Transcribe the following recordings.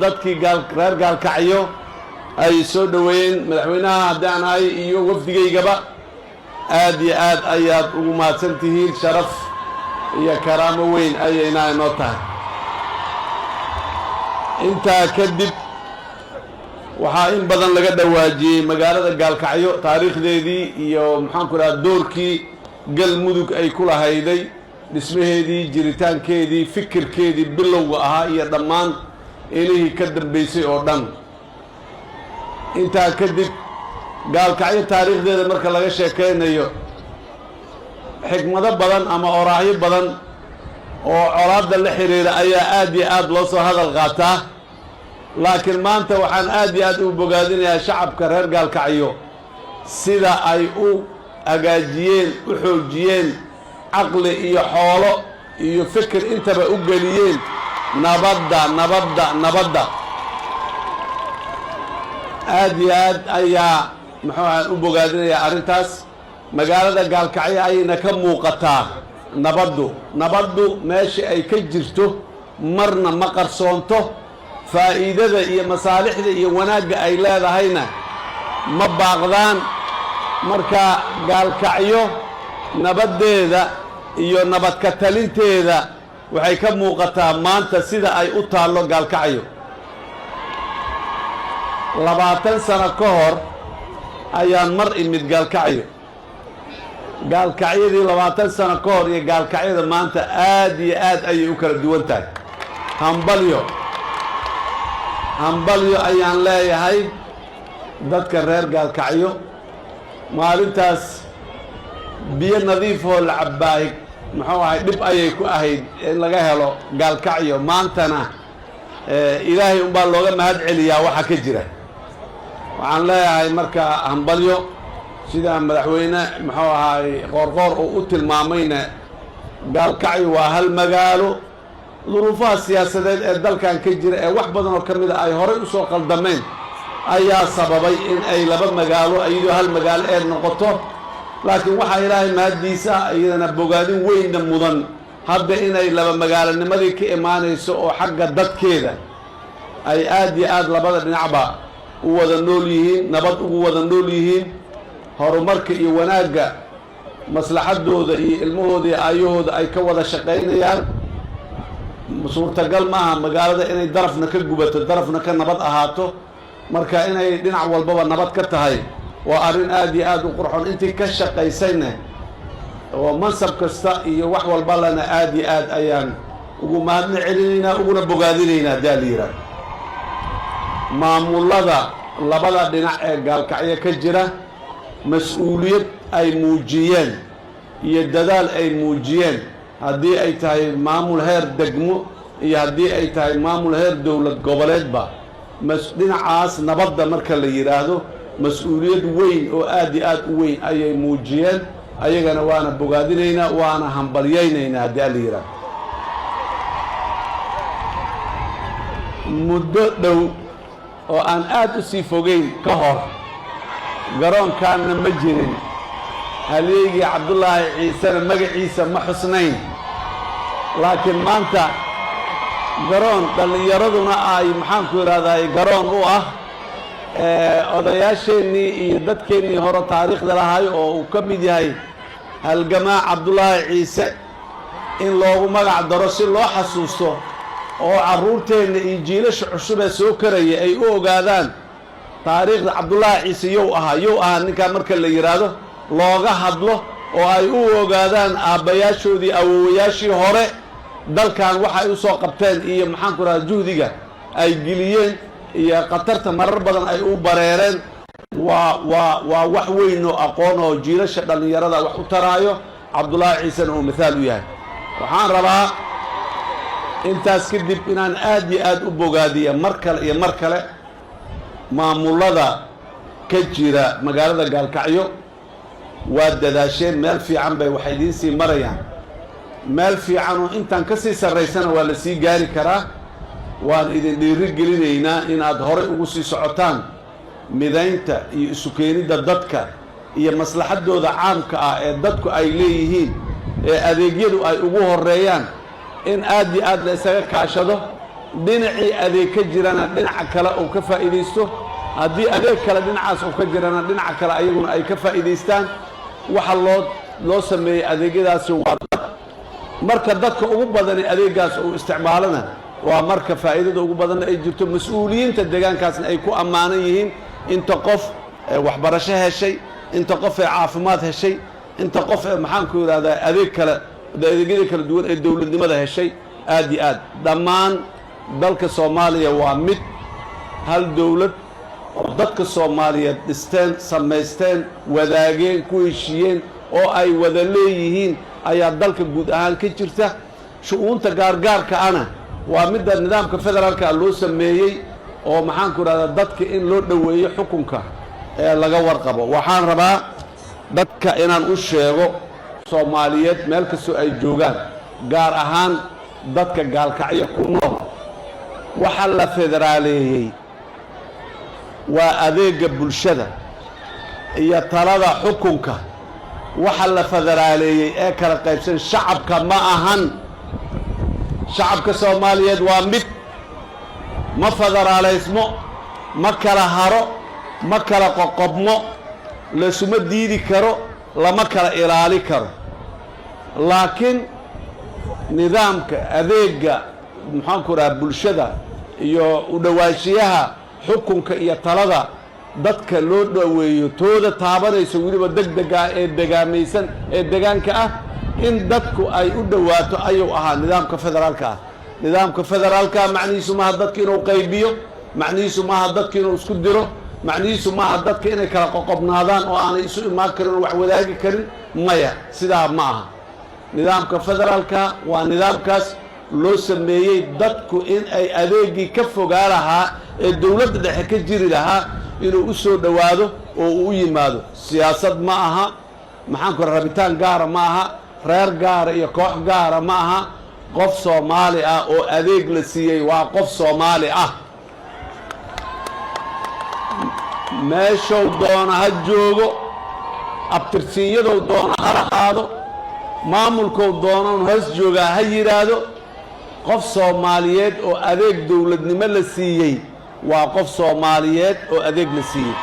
dadkii reer gaalkacyo ay soo dhaweeyeen madaxweynaha haddaan ahay iyo wafdigaygaba aad iyo aad ayaad ugu mahadsantihiin. sharaf iyo karaamo weyn ayayna inoo tahay. intaa kadib waxaa in badan laga dhawaajiyey magaalada gaalkacyo taariikhdeedii iyo maxaan ku dhahaa doorkii galmudug ay ku lahayday dhismaheedii, jiritaankeedii, fikirkeedii bilowga ahaa iyo dhammaan ilihii ka dambaysay oo dhan. intaa kadib gaalkacyo taariikhdeeda marka laga sheekaynayo xikmado badan ama oraahyo badan oo colaadda la xiriira ayaa aad iyo aad loo soo hadal qaataa. laakiin maanta waxaan aad iyo aad u bogaadinayaa shacabka reer gaalkacyo sida ay u hagaajiyeen, u xoojiyeen, caqli iyo xoolo iyo fikir intaba u geliyeen nabadda aad iyo aad ayaa muxuu u bogaadinayaa arrintaas. magaalada gaalkacyo ayayna ka muuqataa nabaddu meesha ay ka jirto marna ma qarsoonto. faa'iidada iyo masaalixda iyo wanaagga ay leedahayna ma baaqdaan. marka gaalkacyo nabaddeeda iyo nabadka talinteeda waxay ka muuqataa maanta sida ay u taallo gaalkacyo. 20 sano ka hor ayaan mar imid gaalkacyo. gaalkacyadii 20 sano ka hor iyo gaalkacyada maanta aad iyo aad ayay u kala duwan tahay. hambalyo ayaan leeyahay dadka reer gaalkacyo. maalintaas biyo nadiifoo la cabbaay muxuu ahay dhib ayay ku ahayd in laga helo gaalkacyo. maantana ilaahay unbaa looga mahad celiyaa waxa ka jira. waxaan leeyahay marka hambalyo sida madaxweyne muxuu ahay qoorqoor uu u tilmaamayna gaalkacyo waa hal magaalo. duruufaha siyaasadeed ee dalkan ka jira ee wax badan oo ka mid a ay horay u soo qaldameen ayaa sababay in ay laba magaalo iyadoo hal magaalo ee noqoto. laakiin waxaa ilaahay mahaddiisa iyadana bogaadin weynna mudan hadda inay laba magaalonimadii ka imaanayso oo xagga dadkeeda ay aad iyo aad labada dhinacba u wada nool yihiin, nabad ugu wada nool yihiin. horumarka iyo wanaagga maslaxadooda iyo ilmahooda iyo aayahooda ay ka wada shaqaynayaan. suurtagal maaha magaalada inay darafna ka gubato darafna ka nabad ahaato. marka inay dhinac walbaba nabad ka tahay waa arrin aad iyo aad u qurxoon. intii ka shaqaysayna oo mansab kasta iyo wax walba lana aad iyo aad ayaan ugu mahadna celinaynaa, uguna bogaadinaynaa haddii la yidhaah. maamulada labada dhinac ee gaalkacyo ka jira mas-uuliyad ay muujiyeen iyo dadaal ay muujiyeen, haddii ay tahay maamul heer degmo iyo haddii ay tahay maamul heer dowlad goboleedba. dhinacaas nabadda marka la yidhaahdo mas-uuliyad weyn oo aad iyo aad u weyn ayay muujiyeen. ayagana waana bogaadinaynaa, waana hambalyaynaynaa haddii la yidhaahdo. muddo dhow oo aan aad u sii fogeyn ka hor garoonkaanna ma jirin. halyeygii cabdullaahi ciisena magaciisa ma xusnayn. laakiin maanta garoon dhallinyaraduna ay maxaanku idhahdaa garoon u ah odayaasheennii iyo dadkeennii hore taariikhda lahay oo uu ka mid yahay halgamaa cabdullaahi ciise in loogu magac daro si loo xasuusto oo carruurteenna iyo jiilasha cusub ee soo karaya ay u ogaadaan taariikhda cabdullaahi ciise yow ahaa ninkaa marka la yidhaahdo looga hadlo oo ay u ogaadaan aabbayaashoodii awowayaashii hore dalkan waxa ay u soo qabteen iyo maxaanku rahaa juhdiga ay geliyeen iyo khatarta marar badan ay u bareereen. waa wax weyn oo aqoon oo jiilasha dhallinyarada wax u taraayo. cabdullaahi ciisena uu mithaal u yahay. waxaan rabaa intaas kadib inaan aad iyo aad u bogaadiya mar kale iyo mar kale maamulada ka jira magaalada gaalkacyo. waa dadaasheen, meel fiican bay waxay idiin sii marayaan. meel fiican oo intaan ka sii sarraysana waa la sii gaari karaa. waan idin dhiiri gelinaynaa inaad horay ugu sii socotaan midaynta iyo isu keenidda dadka iyo maslaxadooda caamka ah ee dadku ay leeyihiin ee adeegyadu ay ugu horeeyaan. in aad iyo aad la isaga kaashado dhinacii adeeg ka jirana dhinaca kale uu ka faa'iidaysto haddii adeeg kale dhinacaas uu ka jirana dhinaca kale ayaguna ay ka faa'iidaystaan waxa loo sameeyey adeegyadaasi waa marka dadka ugu badan adeegaas uu isticmaalana waa marka faa'iidada ugu badan ay jirto mas'uuliyiinta deegaankaasna ay ku ammaanan yihiin inta qof waxbarasho heshay inta qof caafimaad heshay inta qof maxaan ku yiraahdaa adeegyada kala duwan ee dawladnimada heshay aad iyo aad dhammaan dalka Soomaaliya waa mid hal dawlad oo dadka Soomaaliyeed dhisteen samaysteen wadaageen ku heshiiyeen oo ay wada leeyihiin ayaa dalka guud ahaan ka jirta shu'uunta gaargaarka ana waa midda nidaamka federaalka loo sameeyey oo maxaan ku yiraahdaa dadka in loo dhaweeyo xukunka ee laga warqabo waxaan rabaa dadka inaan u sheego Soomaaliyeed meel kastoo ay joogaan gaar ahaan dadka gaalkacyo ku nool waxa la federaaleeyey waa adeega bulshada iyo talada xukunka waxa la federaaleeyey ee kala qaybsan shacabka ma ahan shacabka Soomaaliyeed waa mid ma federaaleysmo ma kala haro ma kala qoqobmo la suma diidi karo lama kala ilaali karo laakiin nidaamka adeega maxaan ku raad bulshada iyo u dhawaanshiyaha xukunka iyo talada dadka loo dhaweeyo tooda taabanayso waliba degdega ee degaamaysan ee deegaanka ah in dadku ay u dhawaato ayuu ahaa nidaamka federaalka macnihiisu ma dadka inuu qaybiyo macnihiisu ma dadka inuu isku diro macnihiisu ma dadka inay kala qoqobnaadaan oo aanay isu imaan karin wax wadaagi karin maya sidaa ma aha nidaamka federaalka waa nidaamkaas loo sameeyey dadku in ay adeegii ka fogaa lahaa ee dawladda dhexe ka jiri lahaa inuu u soo dhawaado oo uu yimaado siyaasad ma aha maxaan ku rabitaan gaara ma aha reer gaara iyo koox gaara ma aha qof Soomaali ah oo adeeg la siiyey waa qof Soomaali ah meeshow doona ha joogo abtirsiinyadoo doona ha lahaado maamulkow doonan hoos jooga ha yiraahdo qof Soomaaliyeed oo adeeg dawladnimo la siiyey waa qof Soomaaliyeed oo adeeg la siiyey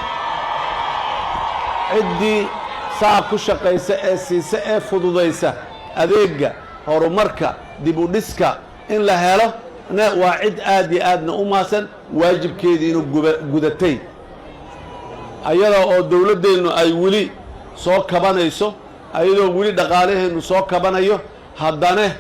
ciddii saa ku shaqaysa ee siisa ee fududaysa adeega horumarka dib u dhiska in la helo waa cid aad iyo aadna u maasan waajibkeedii inuu gudatay ayadoo oo dawladdeenu ay weli soo kabanayso ayadoo weli dhaqaalaheenu soo kabanayo haddana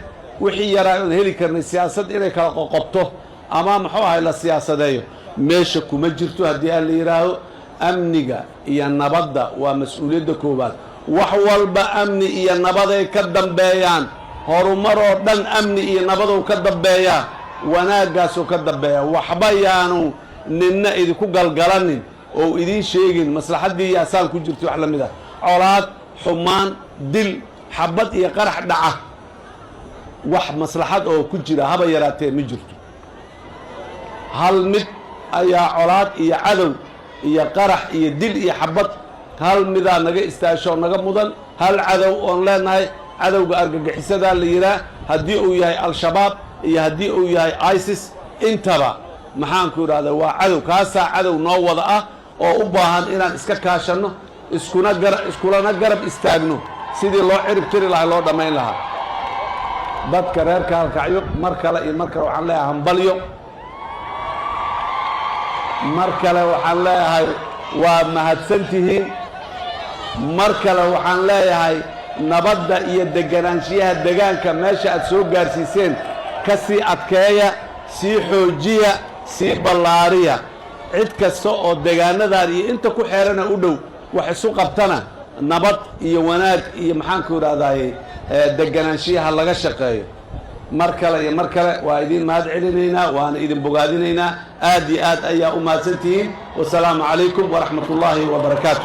wixii yaraa aan heli karnay siyaasad inay kala qoqobto ama muxuu ahay la siyaasadeeyo meesha kuma jirto haddii aan la yiraahdo amniga iyo nabadda waa mas'uuliyadda koobaad wax walba amni iyo nabaday ka dambeeyaan horumar oo dhan amni iyo nabadow ka dambeeyaa wanaaggaasoo ka dambeeya waxba yaanu ninna idinku galgalanin oo idiin sheegin maslaxaddii iyo asaan ku jirto wax la mid ah colaad xumaan dil xabad iyo qarax dhaca wax maslaxad oo ku jira haba yaraatee ma jirto hal mid ayaa colaad iyo cadow iyo qarax iyo dil iyo xabad hal midaa naga istaasho naga mudan hal cadow oon leenahay cadowga argagixisada la yiraa haddii uu yahay al-shabaab iyo haddii uu yahay ISIS intaba maxaan ku yiraahdaa waa cadow kaasaa cadow noo wada ah oo u baahan inaan iska kaashanno iskulana garab istaagno sidii loo cirib tiri lahaa loo dhammayn lahaa dadka reer Gaalkacyo mar kale iyo mar kale waxaan leeyahay hambalyo mar kale waxaan leeyahay waa mahadsantihiin mar kale waxaan leeyahay nabadda iyo deganaanshiyaha deegaanka meesha aad soo gaarsiiseen ka sii adkeeya sii xoojiya sii ballaariya cid kasta oo deegaanadan iyo inta ku xeerana u dhow wax isu qabtana nabad iyo wanaag iyo maxaan ku yiraahdaa deganaanshiyaha laga shaqeeyo mar kale iyo mar kale waa idin mahad celinaynaa waana idin bogaadinaynaa aad iyo aad ayaa u mahadsantihiin wasalaamu calaykum waraxmatullaahi wabarakaatu